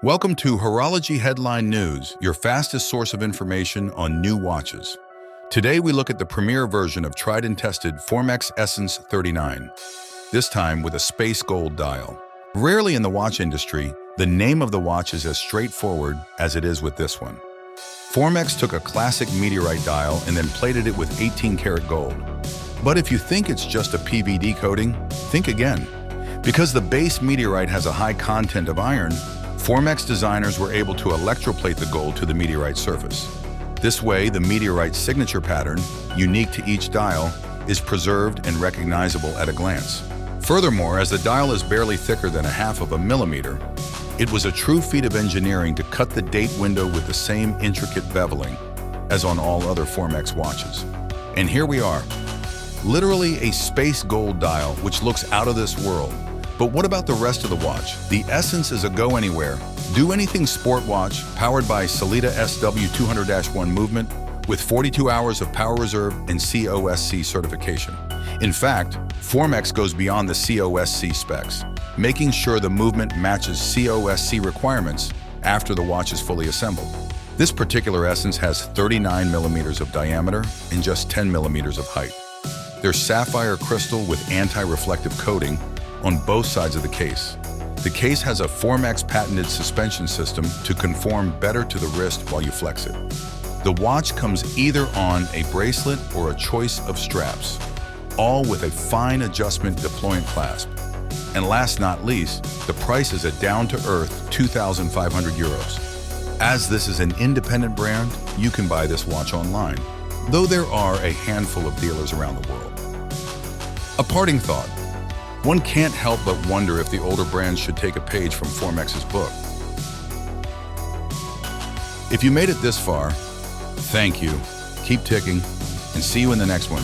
Welcome to Horology Headline News, your fastest source of information on new watches. Today we look at the premier version of tried and tested Formex Essence 39, this time with a space gold dial. Rarely in the watch industry, the name of the watch is as straightforward as it is with this one. Formex took a classic meteorite dial and then plated it with 18-karat gold. But if you think it's just a PVD coating, think again. Because the base meteorite has a high content of iron, Formex designers were able to electroplate the gold to the meteorite surface. This way, the meteorite signature pattern, unique to each dial, is preserved and recognizable at a glance. Furthermore, as the dial is barely thicker than 1/2 millimeter, it was a true feat of engineering to cut the date window with the same intricate beveling as on all other Formex watches. And here we are, literally a space gold dial which looks out of this world. But what about the rest of the watch? The Essence is a go-anywhere, do-anything sport watch powered by Sellita SW200-1 movement with 42 hours of power reserve and COSC certification. In fact, Formex goes beyond the COSC specs, making sure the movement matches COSC requirements after the watch is fully assembled. This particular Essence has 39 millimeters of diameter and just 10 millimeters of height. There's sapphire crystal with anti-reflective coating on both sides of the case. The case has a Formex patented suspension system to conform better to the wrist while you flex it. The watch comes either on a bracelet or a choice of straps, all with a fine adjustment deployant clasp. And last not least, the price is a down-to-earth 2,500 euros. As this is an independent brand, you can buy this watch online, though there are a handful of dealers around the world. A parting thought. One can't help but wonder if the older brands should take a page from Formex's book. If you made it this far, thank you, keep ticking, and see you in the next one.